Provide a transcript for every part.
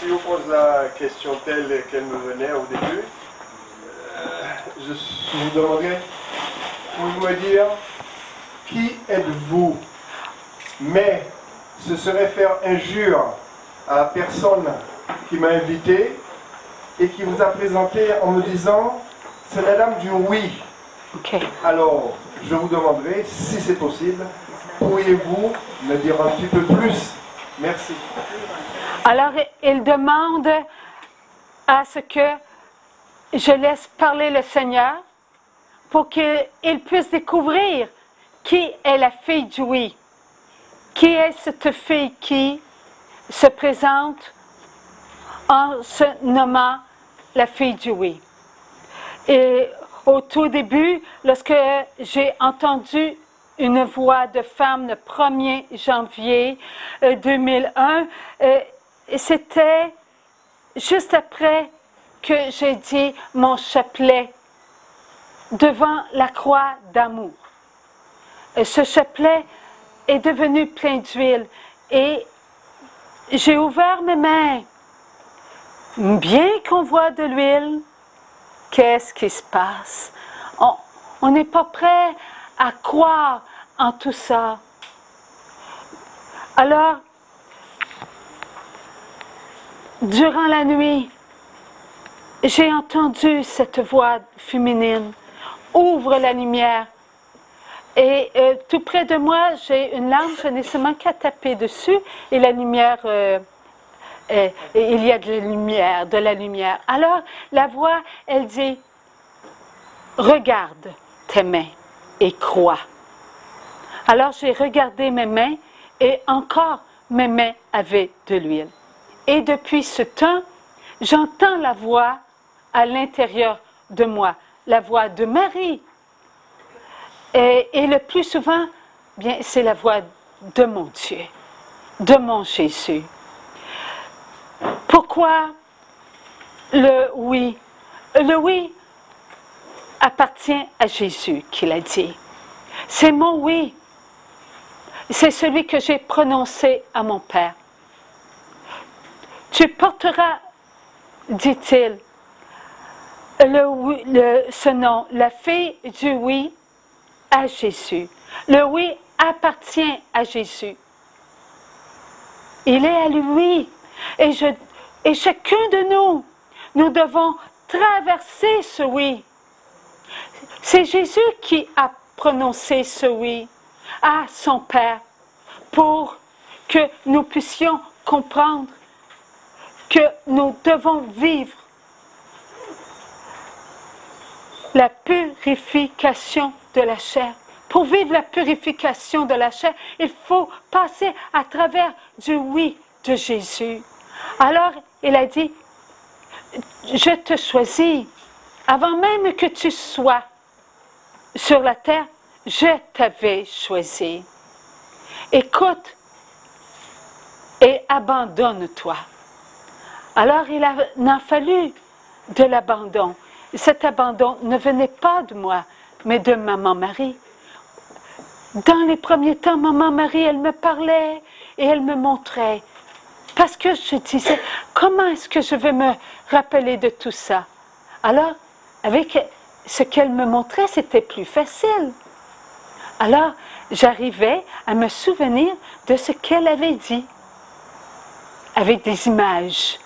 si on pose la question telle qu'elle me venait au début, je vous demanderai, pouvez-vous me dire, qui êtes-vous? Mais ce serait faire injure à la personne qui m'a invité et qui vous a présenté en me disant, c'est la dame du oui. Okay. Alors, je vous demanderai, si c'est possible, pourriez-vous me dire un petit peu plus? Merci. Alors, il demande à ce que je laisse parler le Seigneur pour qu'il puisse découvrir qui est la fille du oui. Qui est cette fille qui se présente en se nommant la fille du oui. Et au tout début, lorsque j'ai entendu une voix de femme le 1er janvier 2001, c'était juste après que j'ai dit mon chapelet devant la croix d'amour. Ce chapelet est devenu plein d'huile et j'ai ouvert mes mains. Bien qu'on voit de l'huile, qu'est-ce qui se passe? On n'est pas prêt à croire en tout ça. Alors, durant la nuit, j'ai entendu cette voix féminine. Ouvre la lumière. Et tout près de moi, j'ai une lampe, je n'ai seulement qu'à taper dessus et la lumière, il y a de la lumière. Alors, la voix, elle dit, regarde tes mains et crois. Alors, j'ai regardé mes mains et encore mes mains avaient de l'huile. Et depuis ce temps, j'entends la voix à l'intérieur de moi, la voix de Marie. Et le plus souvent, bien, c'est la voix de mon Dieu, de mon Jésus. Pourquoi le oui? Le oui appartient à Jésus qui l'a dit. C'est mon oui. C'est celui que j'ai prononcé à mon Père. Tu porteras, dit-il, ce nom, la fille du oui, à Jésus. Le oui appartient à Jésus. Il est à lui. Et chacun de nous devons traverser ce oui. C'est Jésus qui a prononcé ce oui à son Père pour que nous puissions comprendre que nous devons vivre la purification de la chair. Pour vivre la purification de la chair, il faut passer à travers du oui de Jésus. Alors, il a dit, je te choisis. Avant même que tu sois sur la terre, je t'avais choisi. Écoute et abandonne-toi. Alors, il en a fallu de l'abandon. Cet abandon ne venait pas de moi, mais de Maman Marie. Dans les premiers temps, Maman Marie, elle me parlait et elle me montrait. Parce que je disais, comment est-ce que je vais me rappeler de tout ça? Alors, avec ce qu'elle me montrait, c'était plus facile. Alors, j'arrivais à me souvenir de ce qu'elle avait dit, avec des images.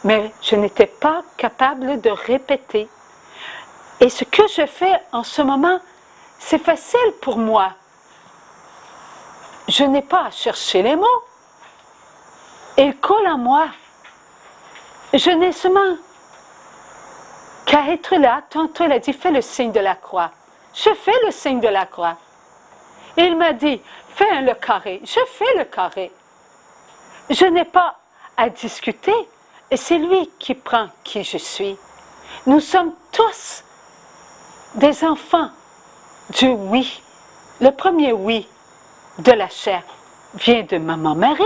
Mais je n'étais pas capable de répéter. Et ce que je fais en ce moment, c'est facile pour moi. Je n'ai pas à chercher les mots. Ils coulent en moi. Je n'ai seulement qu'à être là. Tantôt, il a dit, fais le signe de la croix. Je fais le signe de la croix. Et il m'a dit, fais le carré. Je fais le carré. Je n'ai pas à discuter. Et c'est lui qui prend qui je suis. Nous sommes tous des enfants du oui. Le premier oui de la chair vient de Maman Marie,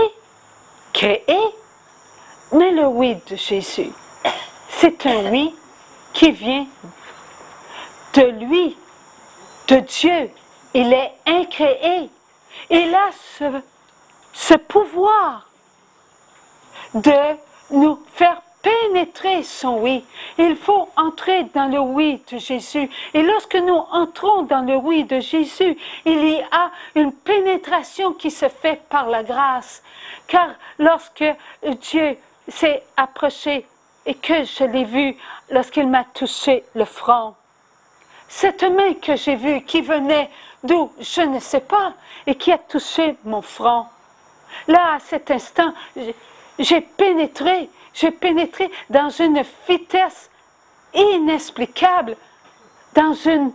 créé, mais le oui de Jésus, c'est un oui qui vient de lui, de Dieu. Il est incréé. Il a ce pouvoir de nous faire pénétrer son oui. Il faut entrer dans le oui de Jésus. Et lorsque nous entrons dans le oui de Jésus, il y a une pénétration qui se fait par la grâce. Car lorsque Dieu s'est approché et que je l'ai vu, lorsqu'il m'a touché le front, cette main que j'ai vue qui venait d'où, je ne sais pas, et qui a touché mon front, là, à cet instant, j'ai pénétré dans une vitesse inexplicable, dans un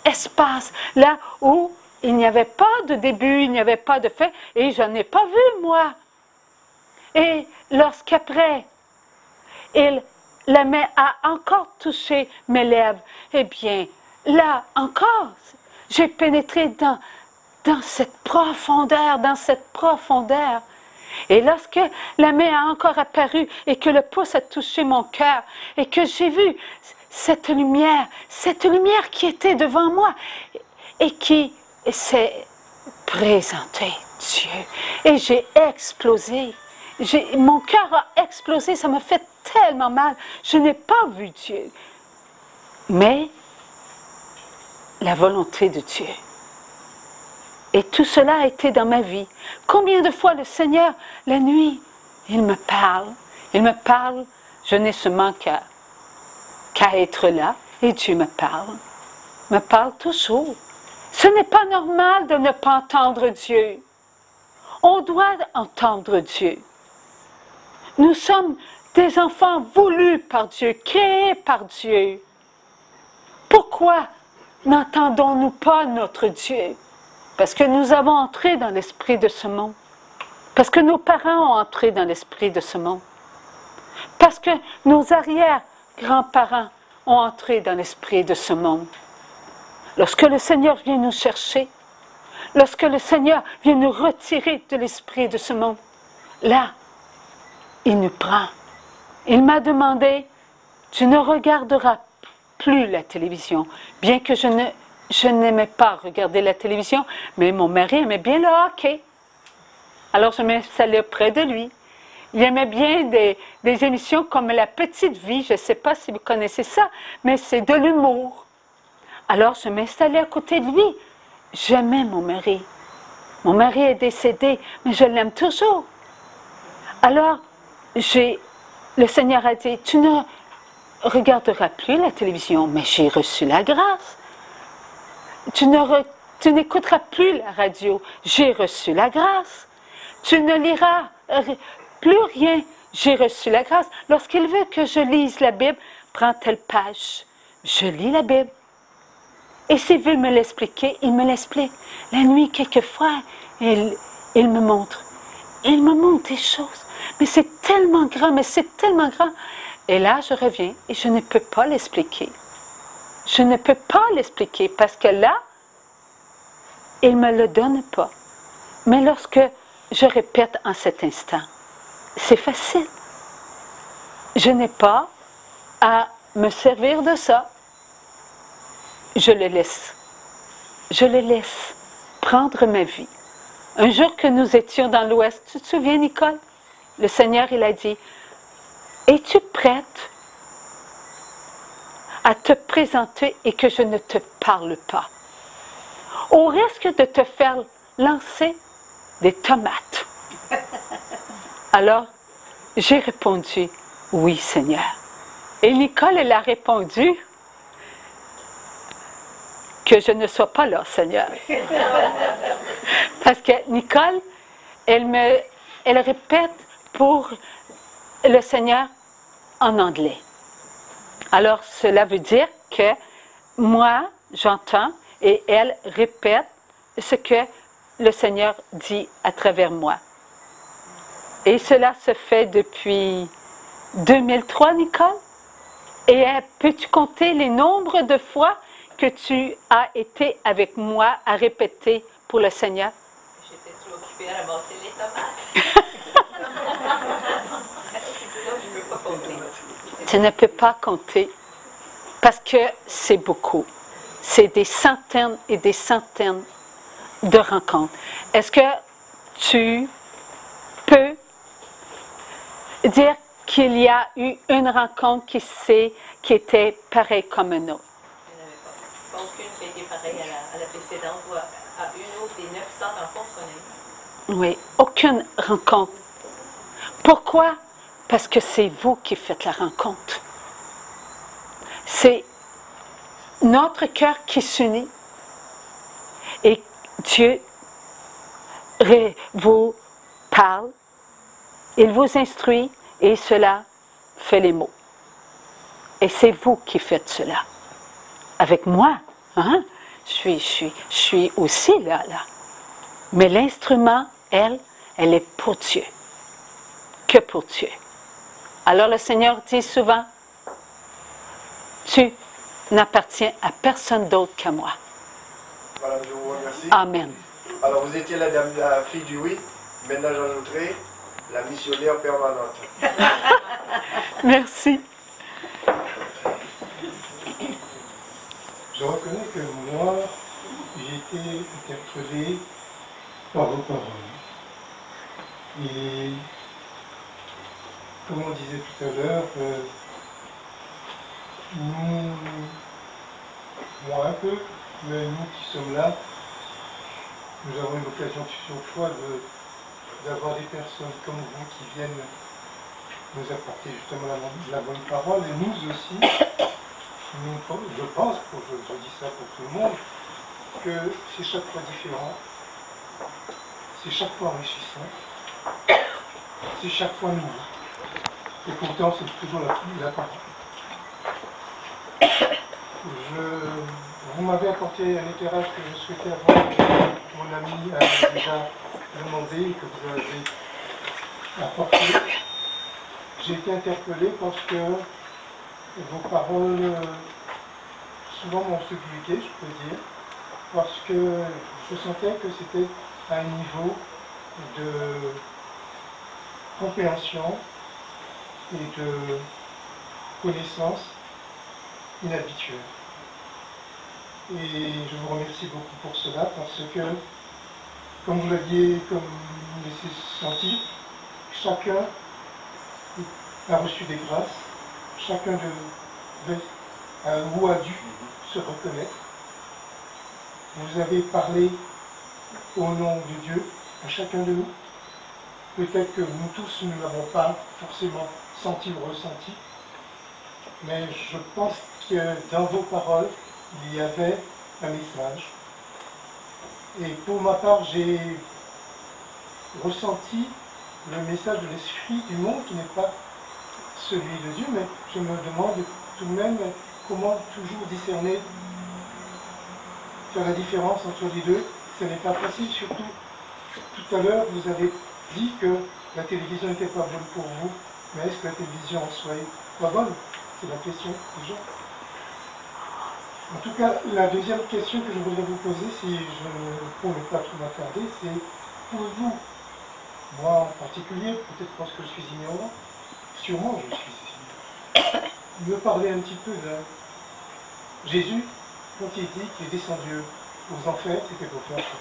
espace, là où il n'y avait pas de début, il n'y avait pas de fin, et je n'en ai pas vu, moi. Et lorsqu'après, la main a encore touché mes lèvres, eh bien, là encore, j'ai pénétré dans cette profondeur, Et lorsque la main a encore apparu et que le pouce a touché mon cœur et que j'ai vu cette lumière qui était devant moi et qui s'est présentée, Dieu. Et j'ai explosé. Mon cœur a explosé, ça m'a fait tellement mal. Je n'ai pas vu Dieu. Mais la volonté de Dieu. Et tout cela a été dans ma vie. Combien de fois le Seigneur, la nuit, il me parle. Il me parle, je n'ai seulement qu'à être là, et Dieu me parle toujours. Ce n'est pas normal de ne pas entendre Dieu. On doit entendre Dieu. Nous sommes des enfants voulus par Dieu, créés par Dieu. Pourquoi n'entendons-nous pas notre Dieu? Parce que nous avons entré dans l'esprit de ce monde. Parce que nos parents ont entré dans l'esprit de ce monde. Parce que nos arrière-grands-parents ont entré dans l'esprit de ce monde. Lorsque le Seigneur vient nous chercher, lorsque le Seigneur vient nous retirer de l'esprit de ce monde, là, il nous prend. Il m'a demandé, tu ne regarderas plus la télévision, bien que je n'aimais pas regarder la télévision, mais mon mari aimait bien le hockey. Alors je m'installais près de lui. Il aimait bien des émissions comme La Petite Vie, je ne sais pas si vous connaissez ça, mais c'est de l'humour. Alors je m'installais à côté de lui. J'aimais mon mari. Mon mari est décédé, mais je l'aime toujours. Alors, le Seigneur a dit, tu ne regarderas plus la télévision, mais j'ai reçu la grâce. Tu n'écouteras plus la radio, j'ai reçu la grâce. Tu ne liras plus rien, j'ai reçu la grâce. Lorsqu'il veut que je lise la Bible, prends telle page, je lis la Bible. Et s'il veut me l'expliquer, il me l'explique. La nuit, quelquefois, il me montre. Il me montre des choses. Mais c'est tellement grand, Et là, je reviens et je ne peux pas l'expliquer. Je ne peux pas l'expliquer parce que là, il ne me le donne pas. Mais lorsque je répète en cet instant, c'est facile. Je n'ai pas à me servir de ça. Je le laisse. Je le laisse prendre ma vie. Un jour que nous étions dans l'Ouest, tu te souviens, Nicole? Le Seigneur, il a dit, es-tu prête à te présenter et que je ne te parle pas? Au risque de te faire lancer des tomates. Alors, j'ai répondu, oui, Seigneur. Et Nicole, elle a répondu, que je ne sois pas là, Seigneur. Parce que Nicole, elle répète pour le Seigneur en anglais. Alors, cela veut dire que moi, j'entends et elle répète ce que le Seigneur dit à travers moi. Et cela se fait depuis 2003, Nicole. Et peux-tu compter les nombres de fois que tu as été avec moi à répéter pour le Seigneur? J'étais trop occupée à ramasser les tomates. Je ne peux pas compter. Tu ne peux pas compter parce que c'est beaucoup. C'est des centaines et des centaines de rencontres. Est-ce que tu peux dire qu'il y a eu une rencontre qui était pareille comme une autre. Il n'y en avait pas aucune qui a été pareille à la précédente ou à une autre des 900 rencontres qu'on a eues. Oui, aucune rencontre. Pourquoi? Parce que c'est vous qui faites la rencontre. C'est notre cœur qui s'unit et Dieu vous parle, il vous instruit et cela fait les mots. Et c'est vous qui faites cela. Avec moi, hein? Je suis aussi là. Mais l'instrument, elle est pour Dieu. Que pour Dieu. Alors le Seigneur dit souvent, tu n'appartiens à personne d'autre qu'à moi. Voilà, je vous remercie. Amen. Alors vous étiez la fille du oui, maintenant j'ajouterai la missionnaire permanente. Merci. Je reconnais que moi, j'ai été interpellé par vos paroles. Et comme on disait tout à l'heure, nous, moi un peu, mais nous qui sommes là, nous avons eu l'occasion chaque fois d'avoir des personnes comme vous qui viennent nous apporter justement la bonne parole. Et nous aussi, je pense, je dis ça pour tout le monde, que c'est chaque fois différent, c'est chaque fois enrichissant, c'est chaque fois nouveau. Et pourtant, c'est toujours la parole. Vous m'avez apporté un éclairage que je souhaitais avoir. Mon ami a déjà demandé et que vous avez apporté. J'ai été interpellé parce que vos paroles souvent m'ont subjugué, je peux dire, parce que je sentais que c'était à un niveau de compréhension et de connaissance inhabituelle. Et je vous remercie beaucoup pour cela, parce que, comme vous l'aviez laissé sentir, chacun a reçu des grâces, chacun ou a dû se reconnaître. Vous avez parlé au nom de Dieu à chacun de nous. Peut-être que nous tous, nous n'avons pas forcément senti ou ressenti, mais je pense que dans vos paroles, il y avait un message. Et pour ma part, j'ai ressenti le message de l'esprit du monde qui n'est pas celui de Dieu, mais je me demande tout de même comment toujours discerner, faire la différence entre les deux. Ce n'est pas facile, surtout tout à l'heure, vous avez dit que la télévision n'était pas bonne pour vous, mais est-ce que la télévision en soi est pas bonne? C'est la question déjà. En tout cas, la deuxième question que je voudrais vous poser, pour ne pas trop m'attarder, c'est pouvez-vous, moi en particulier, peut-être parce que je suis ignorant, sûrement je suis ignorant, me parler un petit peu de Jésus, quand il dit qu'il est descendu aux enfers, c'était pour faire quoi?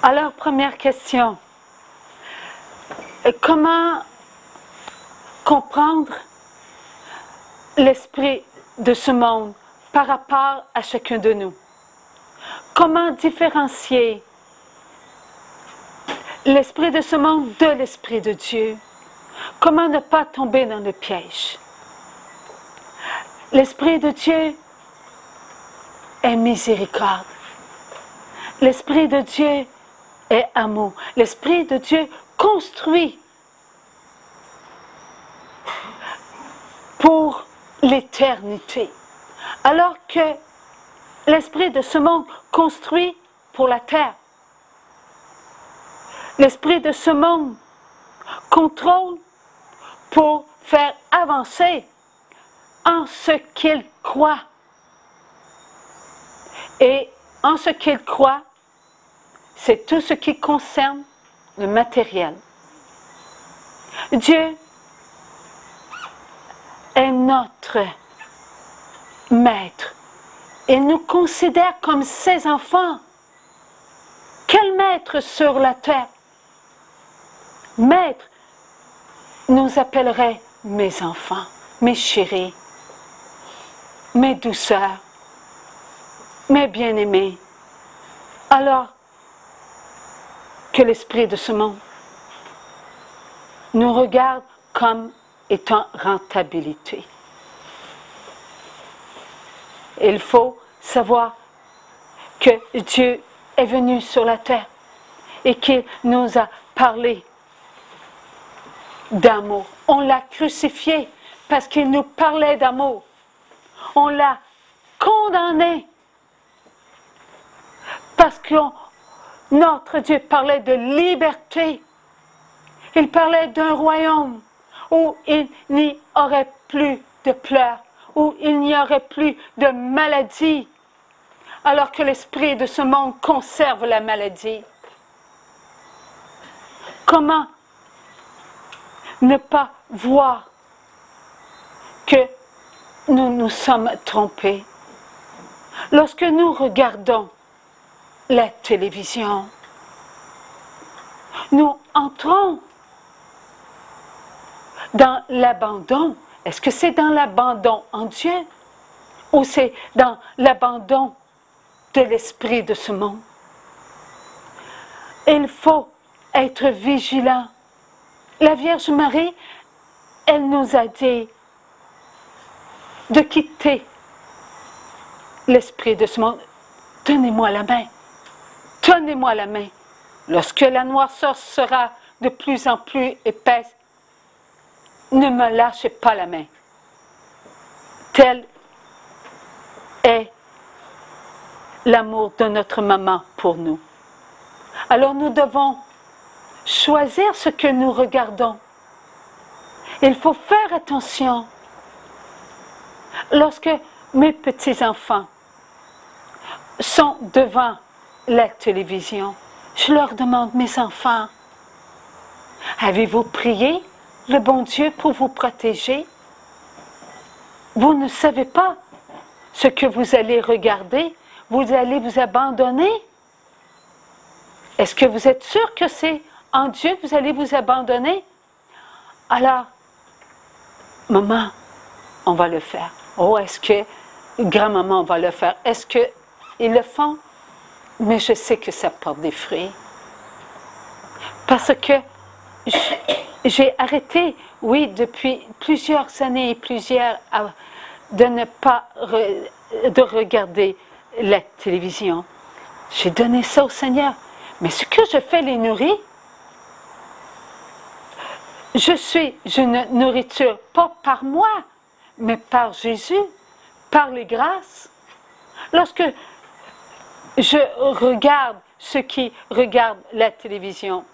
Alors, première question. Comment comprendre l'esprit de ce monde par rapport à chacun de nous? Comment différencier l'esprit de ce monde de l'esprit de Dieu? Comment ne pas tomber dans le piège? L'esprit de Dieu est miséricorde. L'esprit de Dieu est amour. L'esprit de Dieu construit pour l'éternité. Alors que l'esprit de ce monde construit pour la terre. L'esprit de ce monde contrôle pour faire avancer en ce qu'il croit. Et en ce qu'il croit, c'est tout ce qui concerne le matériel. Dieu est notre maître. Il nous considère comme ses enfants. Quel maître sur la terre Maître nous appellerait mes enfants, mes chéris, mes douceurs, mes bien-aimés. Alors que l'esprit de ce monde nous regarde comme étant rentabilité. Il faut savoir que Dieu est venu sur la terre et qu'il nous a parlé d'amour. On l'a crucifié parce qu'il nous parlait d'amour. On l'a condamné parce que notre Dieu parlait de liberté. Il parlait d'un royaume où il n'y aurait plus de pleurs, où il n'y aurait plus de maladie, alors que l'esprit de ce monde conserve la maladie. Comment ne pas voir que nous nous sommes trompés? Lorsque nous regardons la télévision, nous entrons dans l'abandon. Est-ce que c'est dans l'abandon en Dieu ou c'est dans l'abandon de l'esprit de ce monde? Il faut être vigilant. La Vierge Marie, elle nous a dit de quitter l'esprit de ce monde. Tenez-moi la main. Tenez-moi la main. Lorsque la noirceur sera de plus en plus épaisse, ne me lâchez pas la main. Tel est l'amour de notre maman pour nous. Alors nous devons choisir ce que nous regardons. Il faut faire attention. Lorsque mes petits-enfants sont devant la télévision, je leur demande, mes enfants, avez-vous prié le bon Dieu pour vous protéger? Vous ne savez pas ce que vous allez regarder, vous allez vous abandonner. Est-ce que vous êtes sûr que c'est en Dieu que vous allez vous abandonner? Alors, maman, on va le faire. Oh, est-ce que grand-maman va le faire? Est-ce qu'ils le font? Mais je sais que ça porte des fruits. Parce que j'ai arrêté, oui, depuis plusieurs années, de ne pas de regarder la télévision. J'ai donné ça au Seigneur. Mais ce que je fais les nourrit, je suis une nourriture, pas par moi, mais par Jésus, par les grâces. Lorsque je regarde ceux qui regardent la télévision,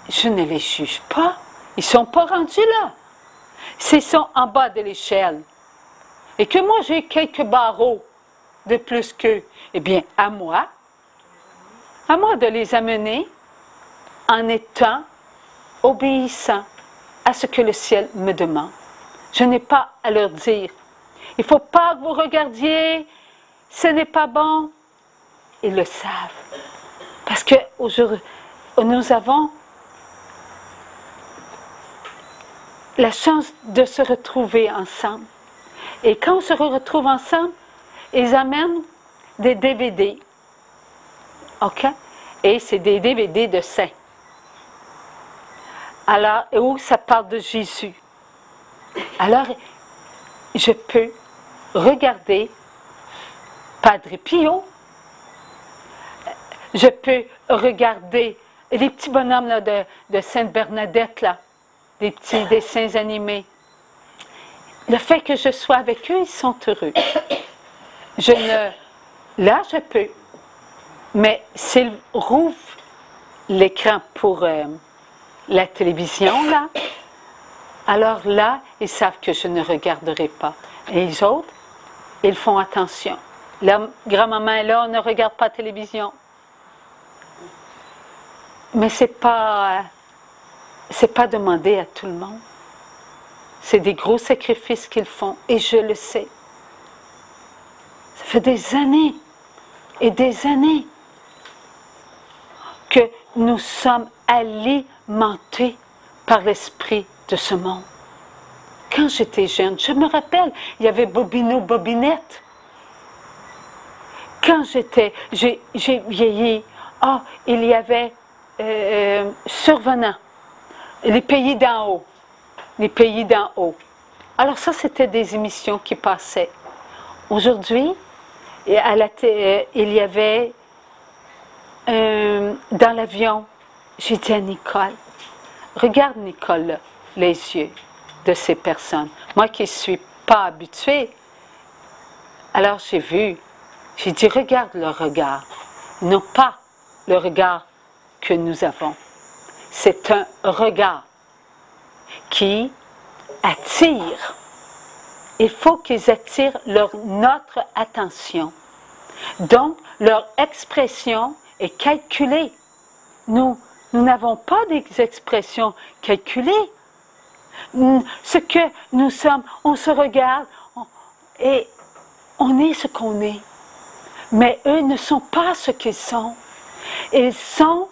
je ne les juge pas. Ils ne sont pas rendus là. S'ils sont en bas de l'échelle et que moi j'ai quelques barreaux de plus qu'eux, eh bien, à moi de les amener en étant obéissant à ce que le ciel me demande. Je n'ai pas à leur dire, il ne faut pas que vous regardiez, ce n'est pas bon. Ils le savent. Parce que aujourd'hui, nous avons la chance de se retrouver ensemble. Et quand on se retrouve ensemble, ils amènent des DVD. OK? Et c'est des DVD de saints. Alors, où ça parle de Jésus. Alors, je peux regarder Padre Pio. Je peux regarder les petits bonhommes là, de Sainte Bernadette, là, des petits dessins animés. Le fait que je sois avec eux, ils sont heureux. Là, je peux. Mais s'ils rouvrent l'écran pour la télévision, là, alors là, ils savent que je ne regarderai pas. Et les autres, ils font attention. La grand-maman est là, on ne regarde pas la télévision. Mais ce n'est pas demandé à tout le monde. C'est des gros sacrifices qu'ils font, et je le sais. Ça fait des années et des années que nous sommes alimentés par l'esprit de ce monde. Quand j'étais jeune, je me rappelle, il y avait Bobino Bobinette. Quand j'ai vieilli, il y avait Survenant, les pays d'en haut, les pays d'en haut. Alors ça, c'était des émissions qui passaient. Aujourd'hui, il y avait dans l'avion, j'ai dit à Nicole, regarde Nicole, là, les yeux de ces personnes. Moi qui ne suis pas habituée, alors j'ai dit, regarde le regard. Ils n'ont pas le regard que nous avons. C'est un regard qui attire. Il faut qu'ils attirent notre attention. Donc, leur expression est calculée. Nous n'avons pas des expressions calculées. Ce que nous sommes, on se regarde et on est ce qu'on est. Mais eux ne sont pas ce qu'ils sont. Ils sont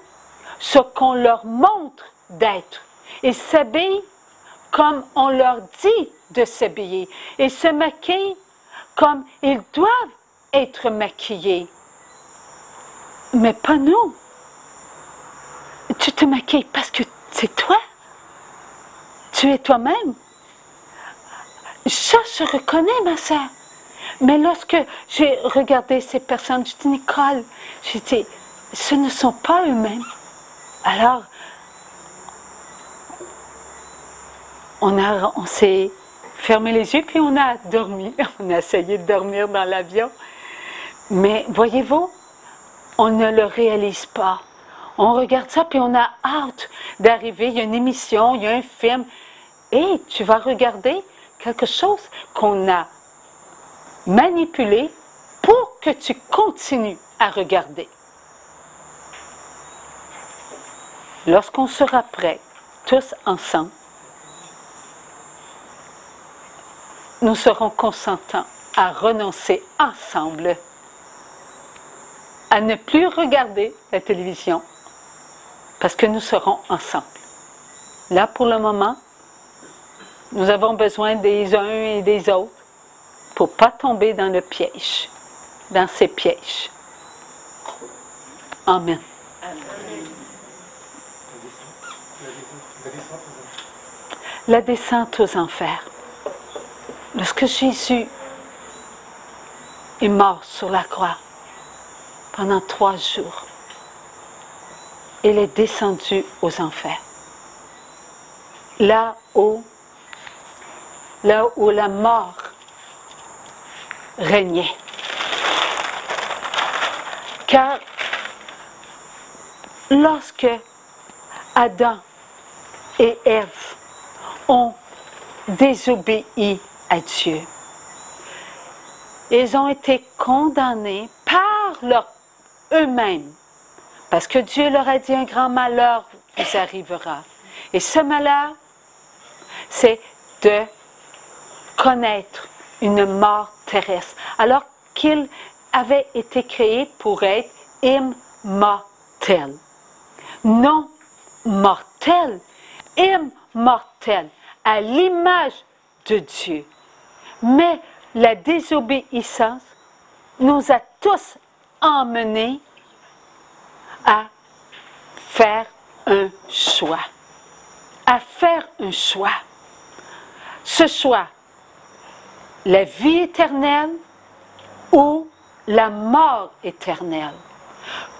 ce qu'on leur montre d'être. Ils s'habillent comme on leur dit de s'habiller. Ils se maquillent comme ils doivent être maquillés. Mais pas nous. Tu te maquilles parce que c'est toi. Tu es toi-même. Ça, je reconnais, ma sœur. Mais lorsque j'ai regardé ces personnes, je dis, Nicole, j'ai dit, ce ne sont pas eux-mêmes. Alors, on s'est fermé les yeux, puis on a dormi. On a essayé de dormir dans l'avion. Mais voyez-vous, on ne le réalise pas. On regarde ça, puis on a hâte d'arriver. Il y a une émission, il y a un film. Et tu vas regarder quelque chose qu'on a manipulé pour que tu continues à regarder. Lorsqu'on sera prêts, tous ensemble, nous serons consentants à renoncer ensemble à ne plus regarder la télévision parce que nous serons ensemble. Là, pour le moment, nous avons besoin des uns et des autres pour ne pas tomber dans le piège, dans ces pièges. Amen. La descente aux enfers. Lorsque Jésus est mort sur la croix pendant 3 jours, il est descendu aux enfers. Là où la mort régnait. Car lorsque Adam et Ève ont désobéi à Dieu, ils ont été condamnés par eux-mêmes, parce que Dieu leur a dit un grand malheur vous arrivera. Et ce malheur, c'est de connaître une mort terrestre, alors qu'ils avaient été créés pour être immortels. Non mortels, immortels, à l'image de Dieu. Mais la désobéissance nous a tous emmenés à faire un choix. À faire un choix. Ce choix, la vie éternelle ou la mort éternelle.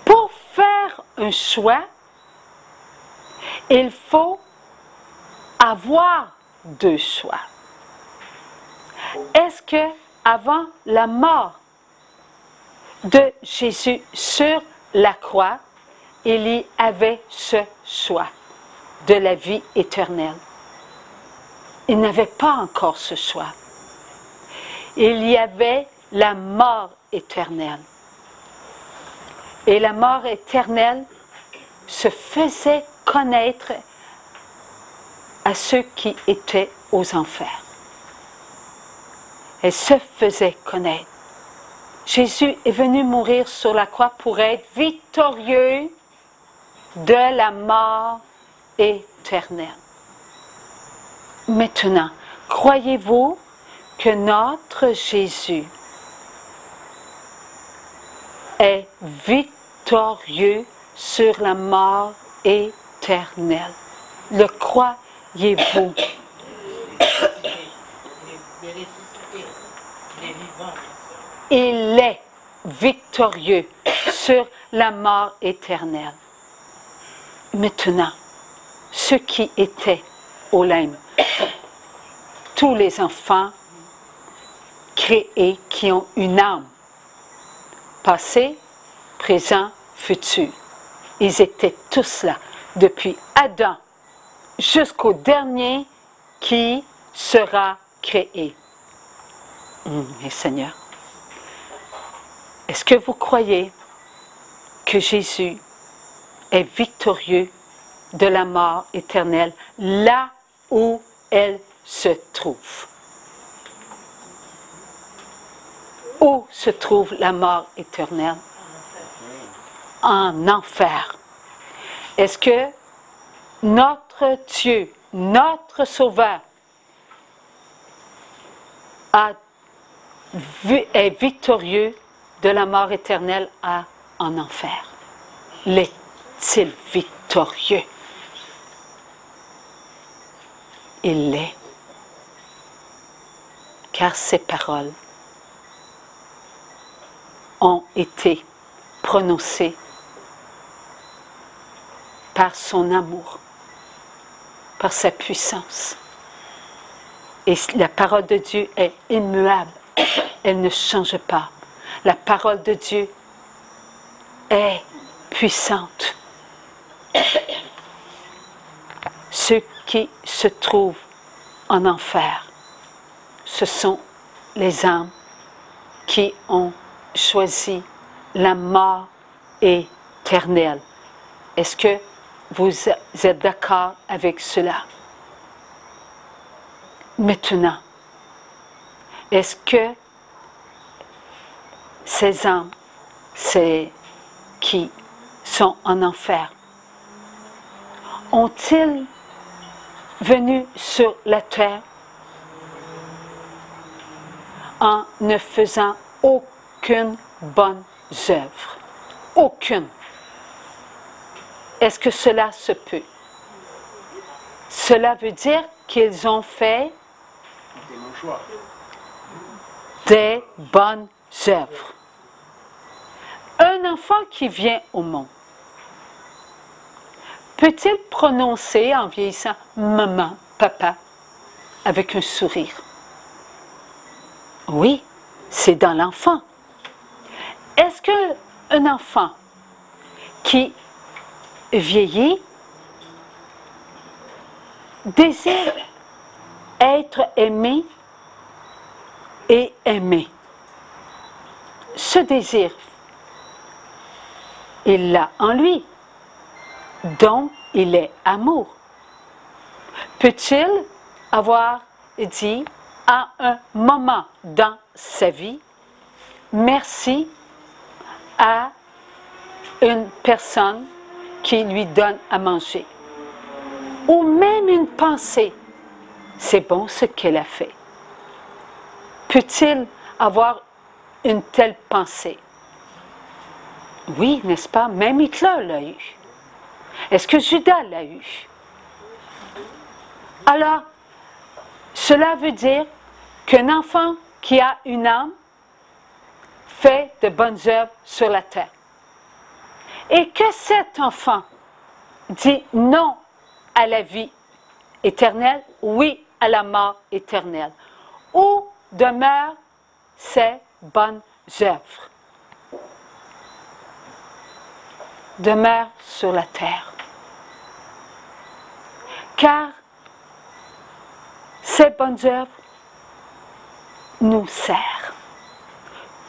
Pour faire un choix, il faut avoir 2 choix. Est-ce que avant la mort de Jésus sur la croix, il y avait ce choix de la vie éternelle? Il n'avait pas encore ce choix. Il y avait la mort éternelle. Et la mort éternelle se faisait connaître à ceux qui étaient aux enfers. Elle se faisait connaître. Jésus est venu mourir sur la croix pour être victorieux de la mort éternelle. Maintenant, croyez-vous que notre Jésus est victorieux sur la mort éternelle? Le croyez-vous? Il est victorieux sur la mort éternelle. Maintenant, ceux qui étaient au Lème, tous les enfants créés qui ont une âme, passé, présent, futur, ils étaient tous là, depuis Adam jusqu'au dernier qui sera créé. Mais Seigneur, est-ce que vous croyez que Jésus est victorieux de la mort éternelle là où elle se trouve? Où se trouve la mort éternelle? En enfer. Est-ce que notre Dieu, notre Sauveur, est victorieux de la mort éternelle en enfer? L'est-il victorieux? Il l'est. Car ses paroles ont été prononcées par son amour, par sa puissance. Et la parole de Dieu est immuable. Elle ne change pas. La parole de Dieu est puissante. Ceux qui se trouvent en enfer, ce sont les âmes qui ont choisi la mort éternelle. Est-ce que vous êtes d'accord avec cela? Maintenant, est-ce que ces âmes, qui sont en enfer, ont-ils venu sur la terre en ne faisant aucune bonne œuvre? Aucune. Est-ce que cela se peut? Cela veut dire qu'ils ont fait des bonnes œuvres. Un enfant qui vient au monde, peut-il prononcer en vieillissant « maman, papa » avec un sourire? Oui, c'est dans l'enfant. Est-ce qu'un enfant qui vieillit désire être aimé et aimé? Ce désir, il l'a en lui. Donc, il est amour. Peut-il avoir dit à un moment dans sa vie merci à une personne qui lui donne à manger? Ou même une pensée, c'est bon ce qu'elle a fait. Peut-il avoir une telle pensée? Oui, n'est-ce pas? Même Hitler l'a eu. Est-ce que Judas l'a eu? Alors, cela veut dire qu'un enfant qui a une âme fait de bonnes œuvres sur la terre. Et que cet enfant dit non à la vie éternelle, oui à la mort éternelle. Où demeurent ces bonnes œuvres? Demeurent sur la terre. Car ces bonnes œuvres nous servent.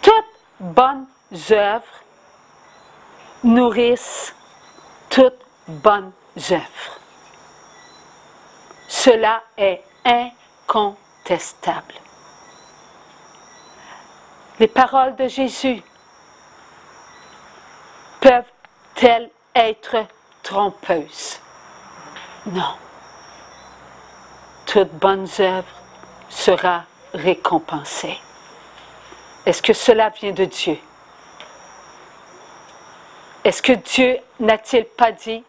Toutes bonnes œuvres nourrissent toutes bonnes œuvres. Cela est incontestable. Les paroles de Jésus peuvent-elles être trompeuse. Non. Toute bonne œuvre sera récompensée. Est-ce que cela vient de Dieu? Est-ce que Dieu n'a-t-il pas dit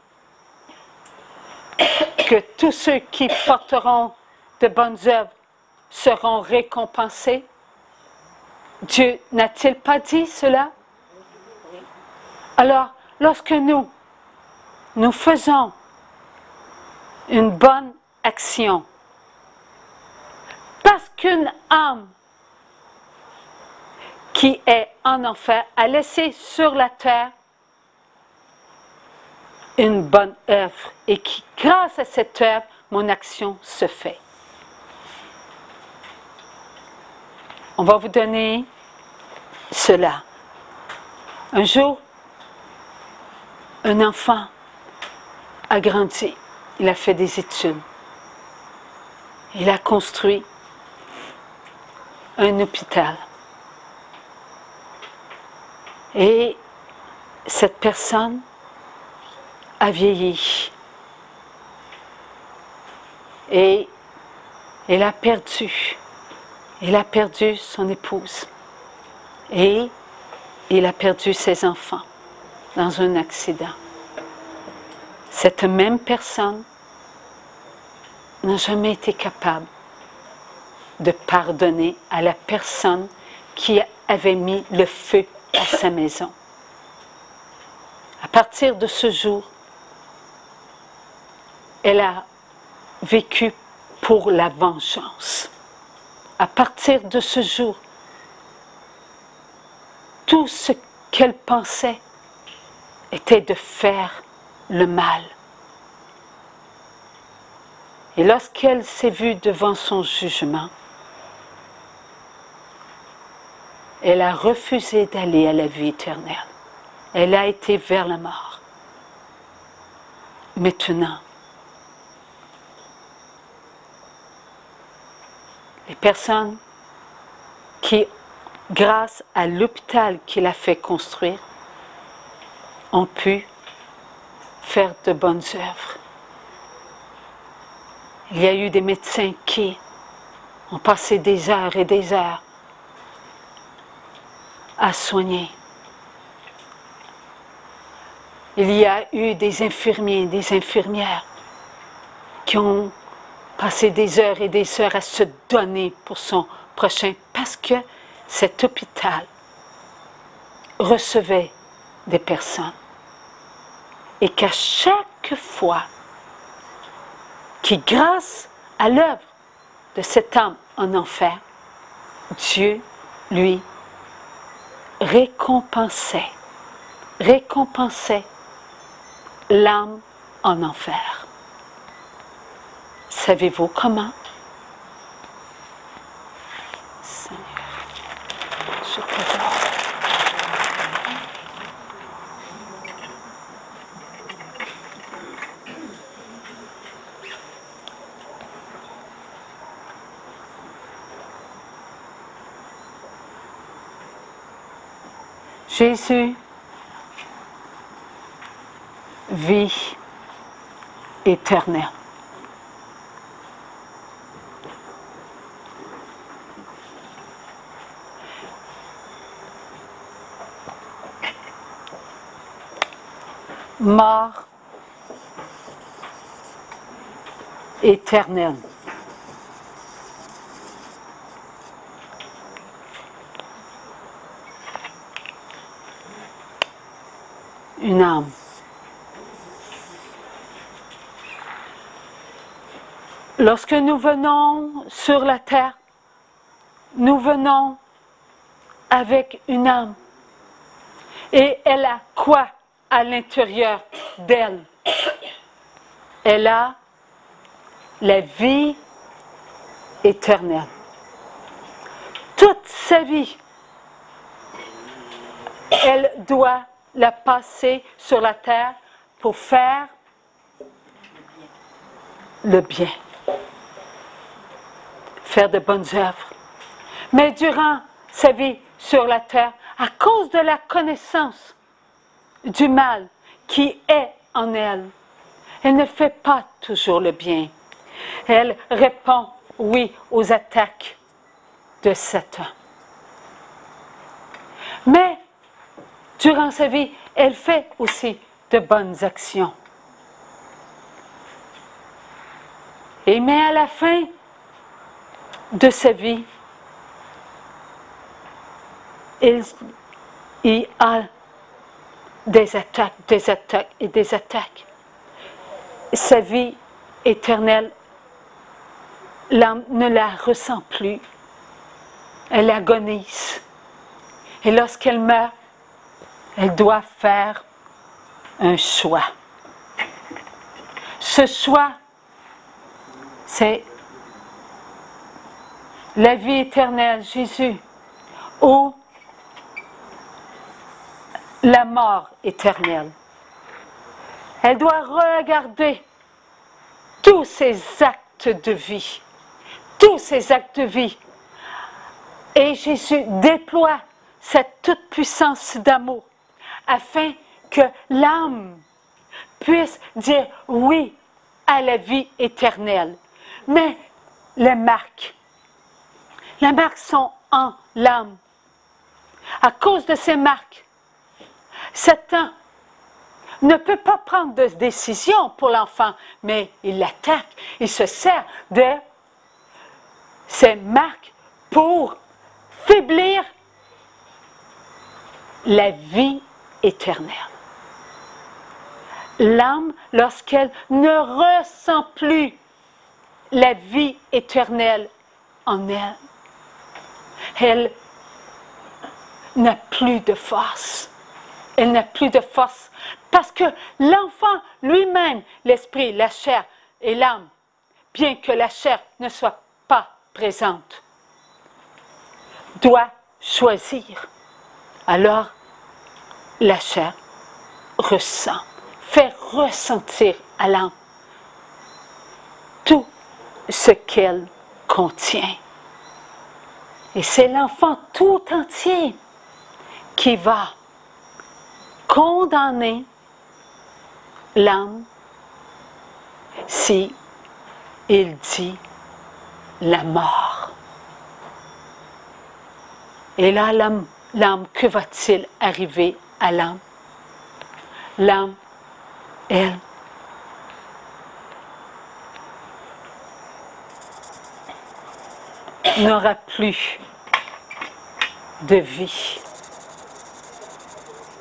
que tous ceux qui porteront de bonnes œuvres seront récompensés? Dieu n'a-t-il pas dit cela? Alors, lorsque nous faisons une bonne action, parce qu'une âme qui est en enfer a laissé sur la terre une bonne œuvre et qui, grâce à cette œuvre, mon action se fait. On va vous donner cela. Un jour, un enfant a grandi, il a fait des études, il a construit un hôpital. Et cette personne a vieilli. Et elle a perdu son épouse. Et il a perdu ses enfants dans un accident. Cette même personne n'a jamais été capable de pardonner à la personne qui avait mis le feu à sa maison. À partir de ce jour, elle a vécu pour la vengeance. À partir de ce jour, tout ce qu'elle pensait était de faire le mal. Et lorsqu'elle s'est vue devant son jugement, elle a refusé d'aller à la vie éternelle. Elle a été vers la mort. Maintenant, les personnes qui, grâce à l'hôpital qu'il a fait construire, ont pu faire de bonnes œuvres. Il y a eu des médecins qui ont passé des heures et des heures à soigner. Il y a eu des infirmiers, des infirmières qui ont passé des heures et des heures à se donner pour son prochain parce que cet hôpital recevait des personnes et qu'à chaque fois qui, grâce à l'œuvre de cette âme en enfer, Dieu lui récompensait l'âme en enfer. Savez-vous comment? Seigneur, je t'adore. Jésus, vie éternelle. Mort éternelle. Une âme. Lorsque nous venons sur la terre, nous venons avec une âme. Et elle a quoi à l'intérieur d'elle? Elle a la vie éternelle. Toute sa vie, elle doit la passer sur la terre pour faire le bien. Faire de bonnes œuvres. Mais durant sa vie sur la terre, à cause de la connaissance du mal qui est en elle. Elle ne fait pas toujours le bien. Elle répond, oui, aux attaques de Satan. Mais, durant sa vie, elle fait aussi de bonnes actions. Mais à la fin de sa vie, il y a des attaques et des attaques. Sa vie éternelle, l'âme ne la ressent plus. Elle agonise. Et lorsqu'elle meurt, elle doit faire un choix. Ce choix, c'est la vie éternelle, Jésus, ou la mort éternelle. Elle doit regarder tous ses actes de vie, tous ses actes de vie. Et Jésus déploie cette toute-puissance d'amour afin que l'âme puisse dire oui à la vie éternelle. Mais les marques sont en l'âme. À cause de ces marques, Satan ne peut pas prendre de décision pour l'enfant, mais il l'attaque, il se sert de ces marques pour faiblir la vie éternelle. L'âme, lorsqu'elle ne ressent plus la vie éternelle en elle, elle n'a plus de force. Elle n'a plus de force parce que l'enfant lui-même, l'esprit, la chair et l'âme, bien que la chair ne soit pas présente, doit choisir. Alors, la chair ressent, fait ressentir à l'âme tout ce qu'elle contient. Et c'est l'enfant tout entier qui va condamner l'âme si il dit la mort. Et là, l'âme, que va-t-il arriver à l'âme? L'âme, elle, n'aura plus de vie.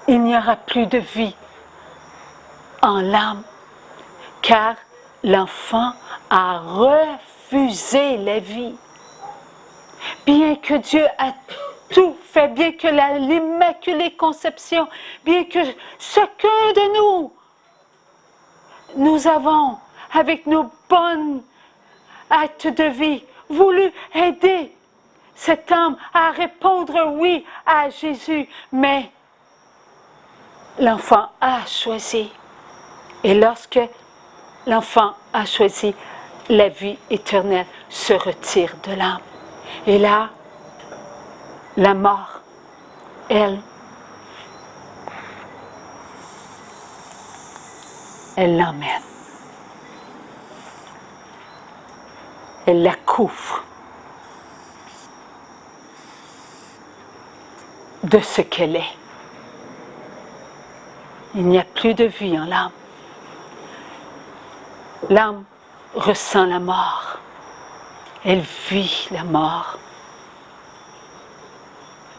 Il n'y aura plus de vie en l'âme, car l'enfant a refusé la vie. Bien que Dieu a tout fait, bien que l'Immaculée Conception, bien que chacun de nous avons, avec nos bons actes de vie, voulu aider cette âme à répondre oui à Jésus, mais l'enfant a choisi. Et lorsque l'enfant a choisi, la vie éternelle se retire de l'âme. Et là, la mort, elle l'emmène. Elle la couvre de ce qu'elle est. Il n'y a plus de vie en l'âme. L'âme ressent la mort. Elle vit la mort.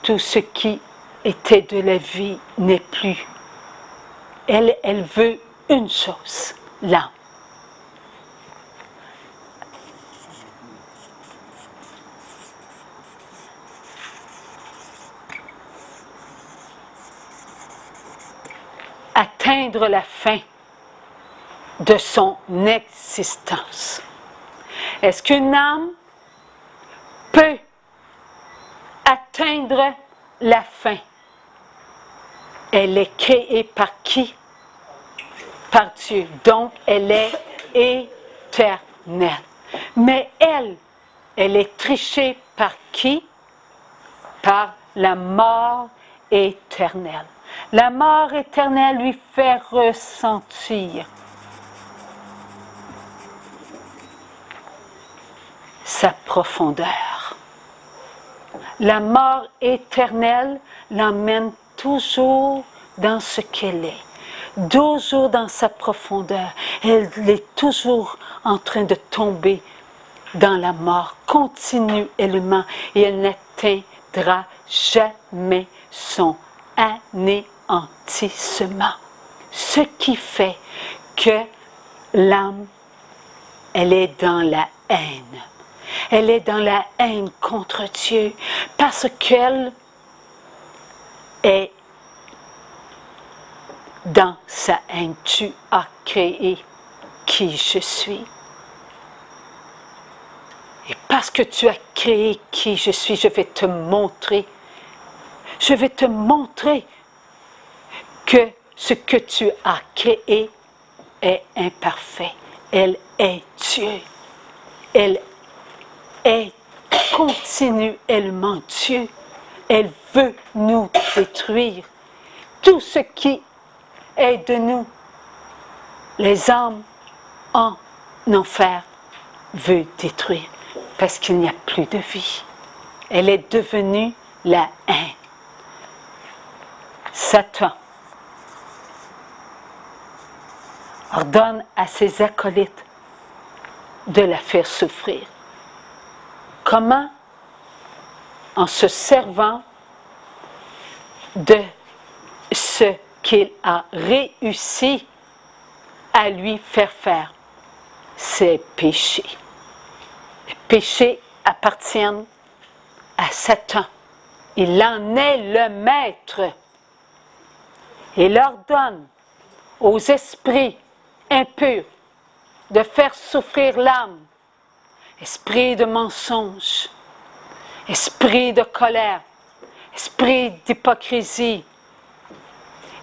Tout ce qui était de la vie n'est plus. Elle veut une chose, l'âme. Atteindre la fin de son existence. Est-ce qu'une âme peut atteindre la fin? Elle est créée par qui? Par Dieu. Donc, elle est éternelle. Mais elle est trichée par qui? Par la mort éternelle. La mort éternelle lui fait ressentir sa profondeur. La mort éternelle l'emmène toujours dans ce qu'elle est, toujours dans sa profondeur. Elle est toujours en train de tomber dans la mort continuellement et elle n'atteindra jamais son anéantissement. Ce qui fait que l'âme, elle est dans la haine. Elle est dans la haine contre Dieu parce qu'elle est dans sa haine. Tu as créé qui je suis. Et parce que tu as créé qui je suis, je vais te montrer. Je vais te montrer que ce que tu as créé est imparfait. Elle est Dieu. Elle est continuellement Dieu. Elle veut nous détruire. Tout ce qui est de nous, les âmes en enfer, veut détruire parce qu'il n'y a plus de vie. Elle est devenue la haine. Satan ordonne à ses acolytes de la faire souffrir. Comment? En se servant de ce qu'il a réussi à lui faire faire, ses péchés. Les péchés appartiennent à Satan. Il en est le maître. Il ordonne aux esprits impurs de faire souffrir l'âme. Esprit de mensonge, esprit de colère, esprit d'hypocrisie,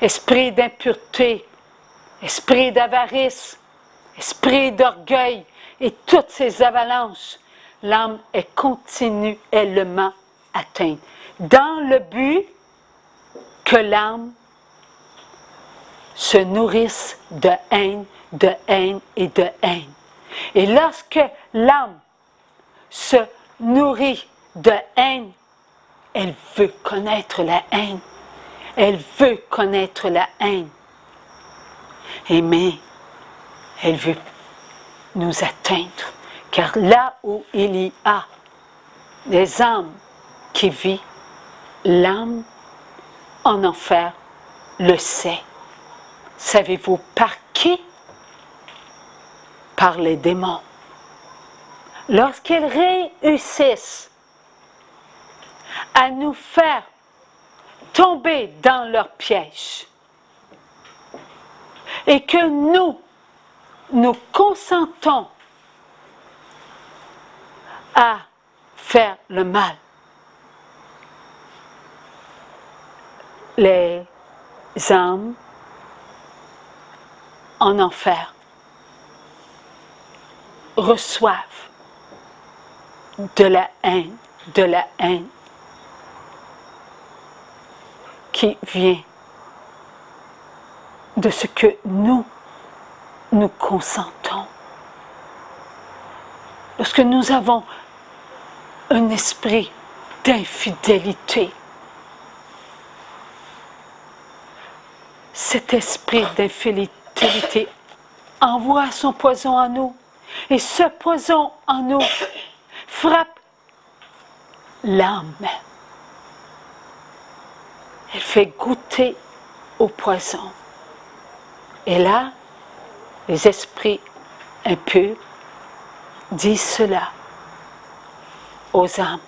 esprit d'impureté, esprit d'avarice, esprit d'orgueil et toutes ces avalanches, l'âme est continuellement atteinte dans le but que l'âme se nourrisse de haine et de haine. Et lorsque l'âme se nourrit de haine, elle veut connaître la haine. Elle veut connaître la haine. Mais elle veut nous atteindre. Car là où il y a des âmes qui vivent, l'âme en enfer le sait. Savez-vous par qui? Par les démons. Lorsqu'ils réussissent à nous faire tomber dans leur piège et que nous consentons à faire le mal, les âmes en enfer reçoivent de la haine qui vient de ce que nous consentons. Lorsque nous avons un esprit d'infidélité, cet esprit d'infidélité envoie son poison en nous. Et ce poison en nous frappe l'âme. Elle fait goûter au poison. Et là, les esprits impurs disent cela aux âmes.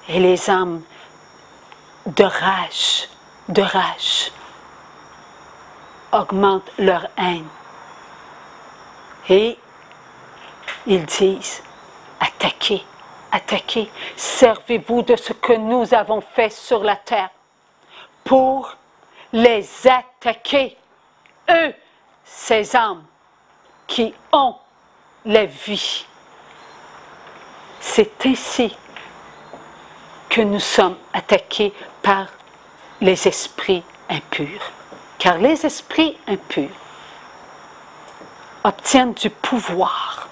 Et les âmes de rage, augmentent leur haine. Et ils disent, attaquez, attaquez, servez-vous de ce que nous avons fait sur la terre pour les attaquer, eux, ces âmes qui ont la vie. C'est ainsi que nous sommes attaqués par les esprits impurs. Car les esprits impurs obtiennent du pouvoir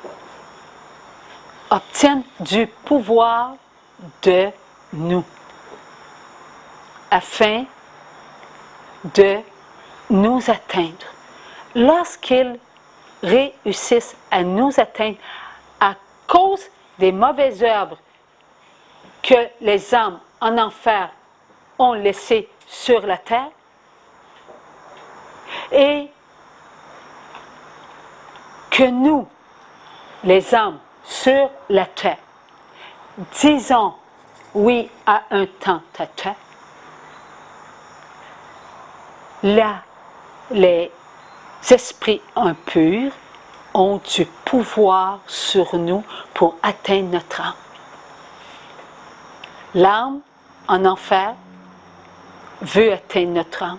de nous, afin de nous atteindre. Lorsqu'ils réussissent à nous atteindre à cause des mauvaises œuvres que les âmes en enfer ont laissées sur la terre, et que nous, les âmes sur la terre, disons oui à un tentateur, là, les esprits impurs ont du pouvoir sur nous pour atteindre notre âme. L'âme en enfer veut atteindre notre âme.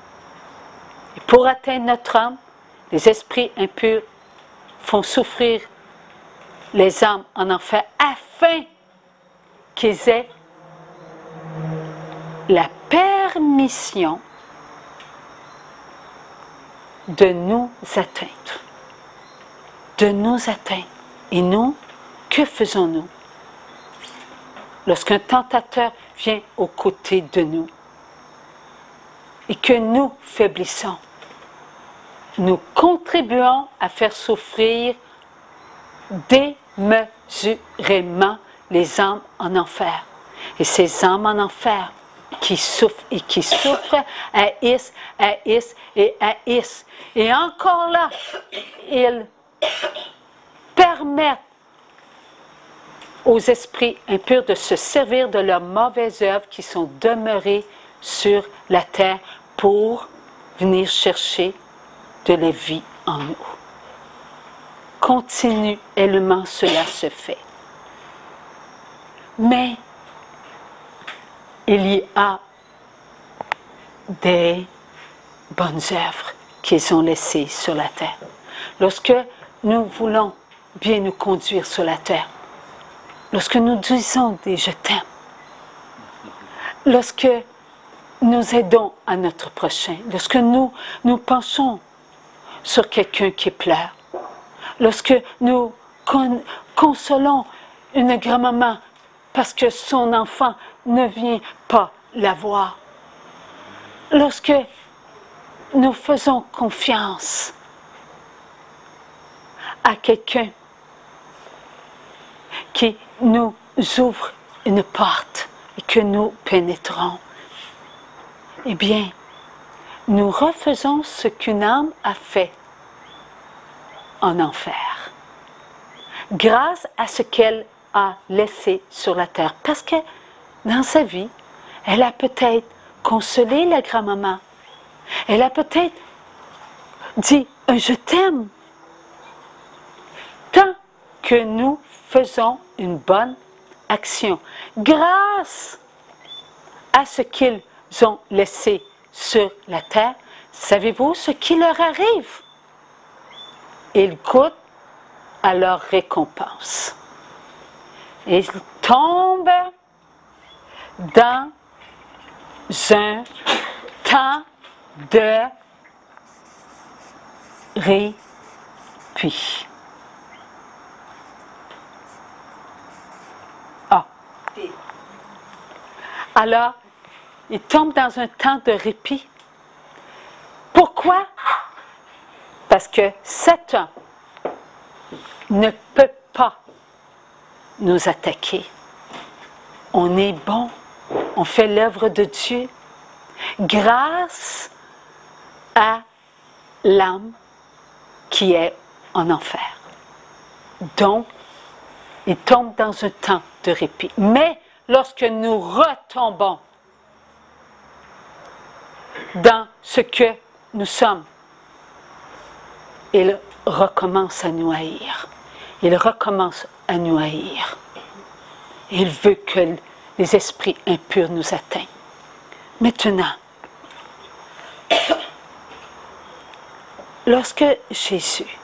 Et pour atteindre notre âme, les esprits impurs font souffrir les âmes en enfer afin qu'ils aient la permission de nous atteindre. De nous atteindre. Et nous, que faisons-nous? Lorsqu'un tentateur vient aux côtés de nous et que nous faiblissons, nous contribuons à faire souffrir démesurément les âmes en enfer. Et ces âmes en enfer qui souffrent et qui souffrent, haïssent, haïssent et haïssent. Et encore là, ils permettent aux esprits impurs de se servir de leurs mauvaises œuvres qui sont demeurées sur la terre pour venir chercher de la vie en nous. Continuellement, cela se fait. Mais il y a des bonnes œuvres qu'ils ont laissées sur la terre. Lorsque nous voulons bien nous conduire sur la terre, lorsque nous disons des « je t'aime », lorsque nous aidons à notre prochain, lorsque nous pensons sur quelqu'un qui pleure, lorsque nous consolons une grand-maman parce que son enfant ne vient pas la voir, lorsque nous faisons confiance à quelqu'un qui nous ouvre une porte et que nous pénétrons, eh bien, nous refaisons ce qu'une âme a fait en enfer, grâce à ce qu'elle a laissé sur la terre. Parce que dans sa vie, elle a peut-être consolé la grand-maman, elle a peut-être dit un « je t'aime ». Tant que nous faisons une bonne action, grâce à ce qu'ils ont laissé sur la terre, savez-vous ce qui leur arrive? Ils goûtent à leur récompense. Ils tombent dans un temps de répit. Alors, ils tombent dans un temps de répit. Pourquoi? Parce que Satan ne peut pas nous attaquer. On est bon, on fait l'œuvre de Dieu grâce à l'âme qui est en enfer. Donc, il tombe dans un temps de répit. Mais lorsque nous retombons dans ce que nous sommes, il recommence à nous haïr. Il recommence à nous haïr. Il veut que les esprits impurs nous atteignent. Maintenant, lorsque Jésus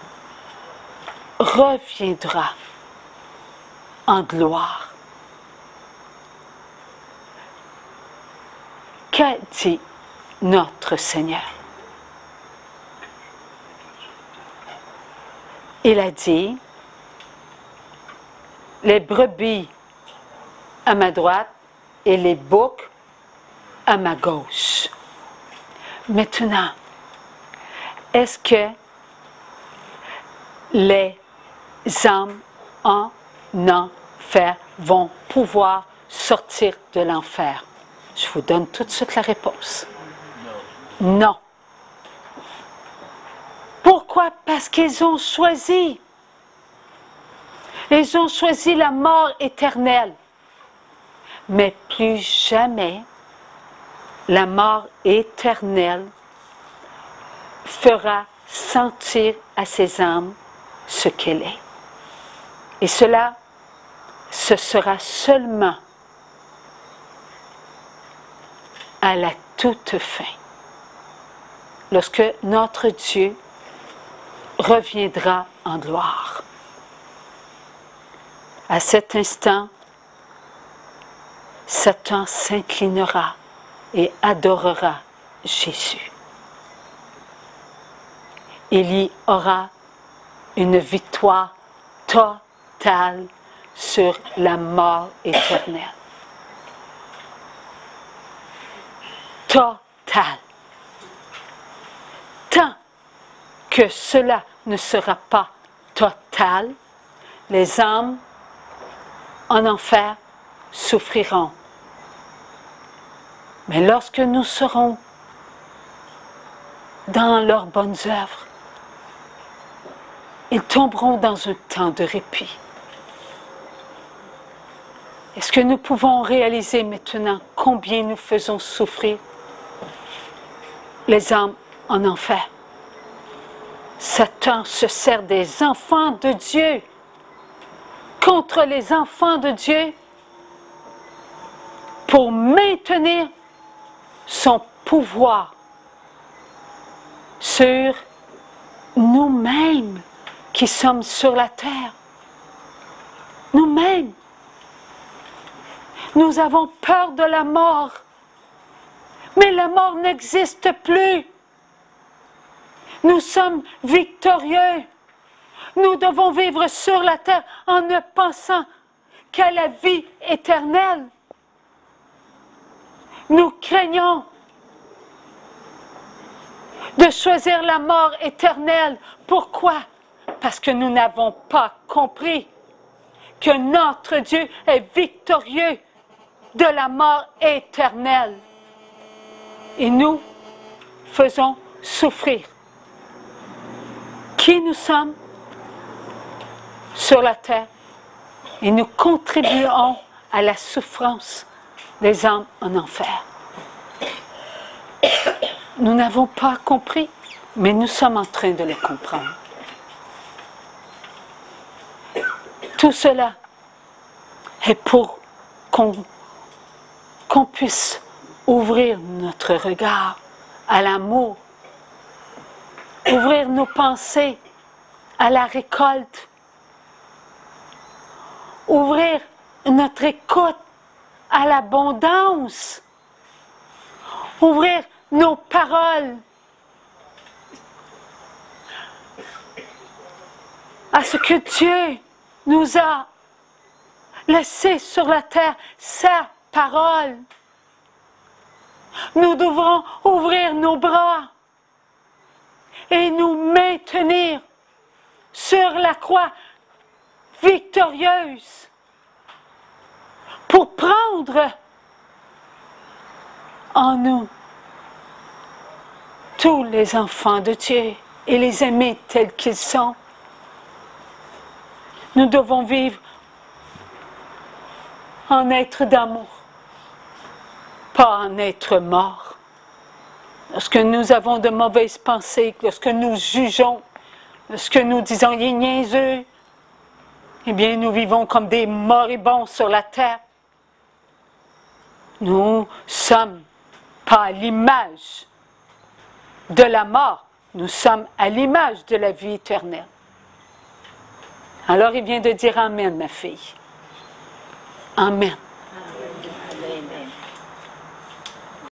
reviendra en gloire, qu'a dit notre Seigneur. Il a dit, les brebis à ma droite et les boucs à ma gauche. Maintenant, est-ce que les âmes en enfer vont pouvoir sortir de l'enfer? Je vous donne tout de suite la réponse. Non. Pourquoi? Parce qu'ils ont choisi. Ils ont choisi la mort éternelle. Mais plus jamais la mort éternelle fera sentir à ces âmes ce qu'elle est. Et cela, ce sera seulement à la toute fin, lorsque notre Dieu reviendra en gloire. À cet instant, Satan s'inclinera et adorera Jésus. Il y aura une victoire totale sur la mort éternelle. Totale. Tant que cela ne sera pas total, les âmes en enfer souffriront. Mais lorsque nous serons dans leurs bonnes œuvres, ils tomberont dans un temps de répit. Est-ce que nous pouvons réaliser maintenant combien nous faisons souffrir les âmes en enfer? Satan se sert des enfants de Dieu contre les enfants de Dieu pour maintenir son pouvoir sur nous-mêmes qui sommes sur la terre. Nous-mêmes. Nous avons peur de la mort. Mais la mort n'existe plus. Nous sommes victorieux. Nous devons vivre sur la terre en ne pensant qu'à la vie éternelle. Nous craignons de choisir la mort éternelle. Pourquoi? Parce que nous n'avons pas compris que notre Dieu est victorieux de la mort éternelle. Et nous faisons souffrir. Qui nous sommes sur la terre, et nous contribuons à la souffrance des âmes en enfer. Nous n'avons pas compris, mais nous sommes en train de le comprendre. Tout cela est pour qu'on puisse ouvrir notre regard à l'amour, ouvrir nos pensées à la récolte, ouvrir notre écoute à l'abondance, ouvrir nos paroles à ce que Dieu nous a laissé sur la terre, sa parole. Nous devrons ouvrir nos bras et nous maintenir sur la croix victorieuse pour prendre en nous tous les enfants de Dieu et les aimer tels qu'ils sont. Nous devons vivre en être d'amour, pas en être mort. Lorsque nous avons de mauvaises pensées, lorsque nous jugeons, lorsque nous disons « il est niaiseux », eh bien nous vivons comme des moribonds sur la terre. Nous sommes pas à l'image de la mort, nous sommes à l'image de la vie éternelle. Alors il vient de dire « Amen, ma fille. Amen. »